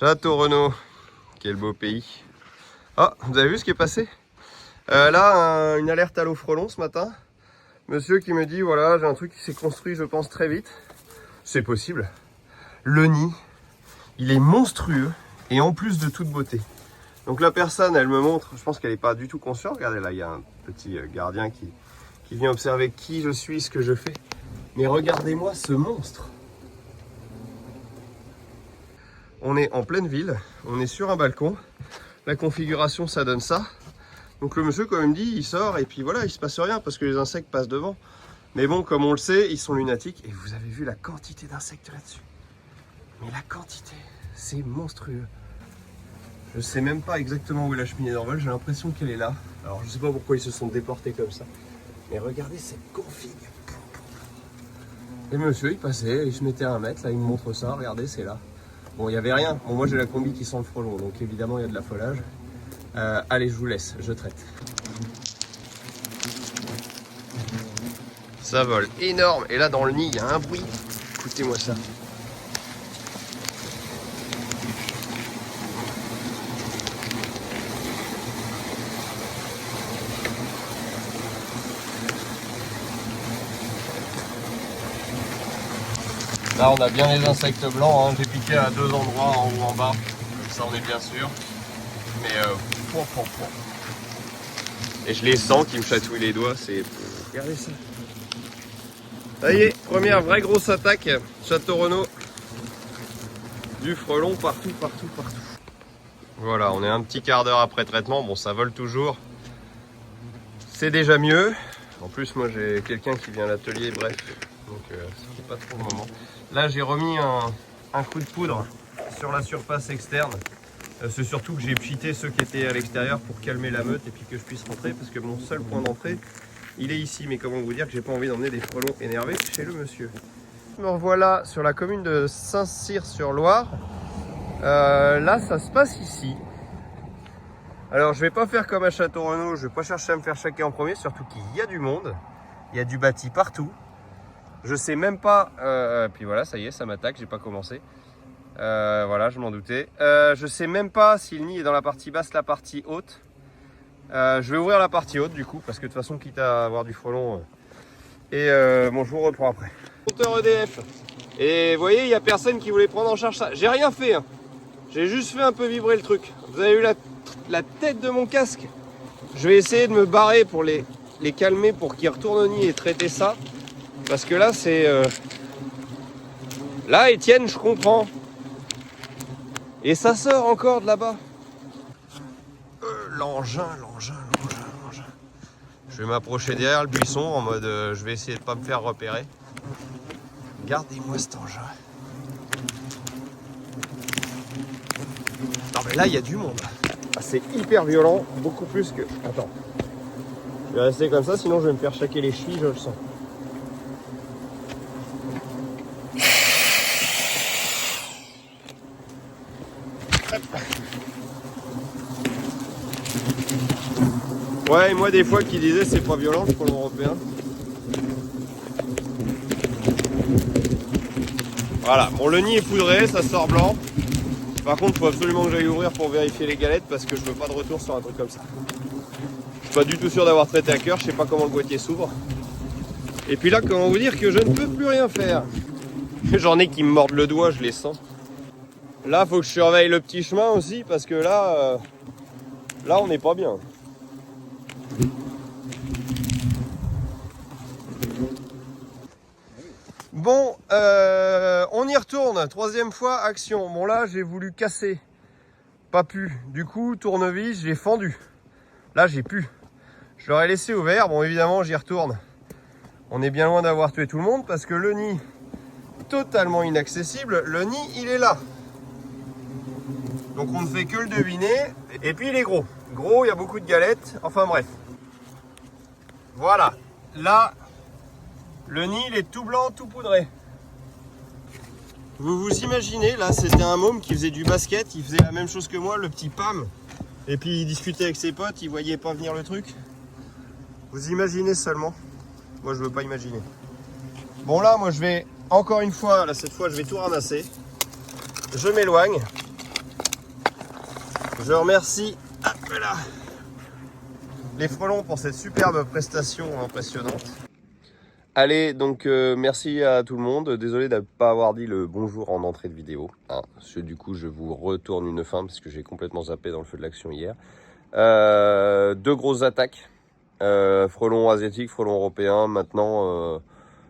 Château Renaud, quel beau pays. Ah, vous avez vu ce qui est passé? Là, une alerte à l'eau frelon ce matin. Monsieur qui me dit, voilà, j'ai un truc qui s'est construit, je pense, très vite. C'est possible. Le nid, il est monstrueux et en plus de toute beauté. Donc la personne, elle me montre, je pense qu'elle n'est pas du tout consciente. Regardez là, il y a un petit gardien qui vient observer qui je suis, ce que je fais. Mais regardez-moi ce monstre. On est en pleine ville, on est sur un balcon. La configuration, ça donne ça. Donc le monsieur, comme il me dit, il sort et puis voilà, il se passe rien parce que les insectes passent devant. Mais bon, comme on le sait, ils sont lunatiques. Et vous avez vu la quantité d'insectes là-dessus. Mais la quantité, c'est monstrueux. Je sais même pas exactement où est la cheminée d'envol, j'ai l'impression qu'elle est là. Alors je sais pas pourquoi ils se sont déportés comme ça. Mais regardez cette config. Et monsieur, il passait, il se mettait à 1 mètre, là il me montre ça, regardez, c'est là. Bon, il n'y avait rien. Bon, moi j'ai la combi qui sent le frelon, donc évidemment il y a de l'affolage. Allez, je vous laisse, je traite. Ça vole énorme. Et là dans le nid, il y a un bruit. Écoutez-moi ça. Là on a bien les insectes blancs, hein. J'ai piqué à 2 endroits, en haut et en bas, ça on est bien sûr. Mais et je les sens qui me chatouillent les doigts, c'est... Regardez ça. Ça y est, première vraie grosse attaque, Château Renaud. Du frelon partout. Voilà, on est un petit quart d'heure après traitement, bon ça vole toujours. C'est déjà mieux. En plus moi j'ai quelqu'un qui vient à l'atelier, bref, donc c'était pas trop le moment. Là j'ai remis un coup de poudre sur la surface externe. C'est surtout que j'ai pchité ceux qui étaient à l'extérieur pour calmer la meute et puis que je puisse rentrer parce que mon seul point d'entrée il est ici. Mais comment vous dire que j'ai pas envie d'emmener des frelons énervés chez le monsieur. Me revoilà sur la commune de Saint-Cyr-sur-Loire. Là ça se passe ici. Alors je vais pas faire comme à Château Renaud, je vais pas chercher à me faire chaquer en premier, surtout qu'il y a du monde, il y a du bâti partout. Je sais même pas, puis voilà, ça y est, ça m'attaque, j'ai pas commencé. Voilà, je m'en doutais. Je sais même pas si le nid est dans la partie basse, la partie haute. Je vais ouvrir la partie haute du coup, parce que de toute façon, quitte à avoir du frelon. Bon, je vous reprends après. Compteur EDF. Et vous voyez, il y a personne qui voulait prendre en charge ça. J'ai rien fait, hein. J'ai juste fait un peu vibrer le truc. Vous avez vu la tête de mon casque? Je vais essayer de me barrer pour les calmer, pour qu'ils retournent au nid et traiter ça. Parce que là, c'est... Là, Étienne, je comprends. Et ça sort encore de là-bas. L'engin. Je vais m'approcher derrière le buisson en mode... je vais essayer de pas me faire repérer. Regardez-moi cet engin. Non mais là, il y a du monde. Ah, c'est hyper violent, beaucoup plus que... Attends. Je vais rester comme ça, sinon je vais me faire chaquer les chevilles, je le sens. Ouais, et moi des fois qui disait c'est pas violent le frelon européen. Voilà, bon le nid est poudré, ça sort blanc. Par contre, il faut absolument que j'aille ouvrir pour vérifier les galettes parce que je veux pas de retour sur un truc comme ça. Je suis pas du tout sûr d'avoir traité à cœur, je sais pas comment le boîtier s'ouvre. Et puis là, comment vous dire que je ne peux plus rien faire. J'en ai qui me mordent le doigt, je les sens. Là, faut que je surveille le petit chemin aussi parce que là, là on n'est pas bien. Bon, on y retourne, 3e fois, action. Bon là, j'ai voulu casser, pas pu. Du coup, tournevis, j'ai fendu. Là, j'ai pu. Je l'aurais laissé ouvert, bon évidemment, j'y retourne. On est bien loin d'avoir tué tout le monde parce que le nid, totalement inaccessible, le nid, il est là. Donc on ne fait que le deviner. Et puis il est gros. Gros, il y a beaucoup de galettes, enfin bref. Voilà, là... Le nid, il est tout blanc, tout poudré. Vous vous imaginez, là, c'était un môme qui faisait du basket, il faisait la même chose que moi, le petit Pam. Et puis il discutait avec ses potes, il voyait pas venir le truc. Vous imaginez seulement. Moi, je veux pas imaginer. Bon, là, moi, je vais, encore une fois, là, cette fois, je vais tout ramasser. Je m'éloigne. Je remercie les frelons pour cette superbe prestation impressionnante. Allez, donc merci à tout le monde. Désolé de ne pas avoir dit le bonjour en entrée de vidéo. Hein, parce que du coup, je vous retourne une fin parce que j'ai complètement zappé dans le feu de l'action hier. 2 grosses attaques. Frelons asiatiques, frelons européens. Maintenant,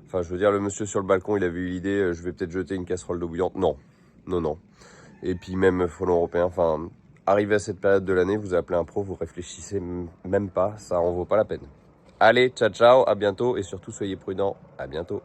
enfin, je veux dire, le monsieur sur le balcon, il avait eu l'idée, je vais peut-être jeter une casserole d'eau bouillante. Non, non, non. Et puis même frelons européens, enfin, arrivé à cette période de l'année, vous appelez un pro, vous réfléchissez même pas, ça en vaut pas la peine. Allez, ciao ciao, à bientôt et surtout soyez prudents, à bientôt.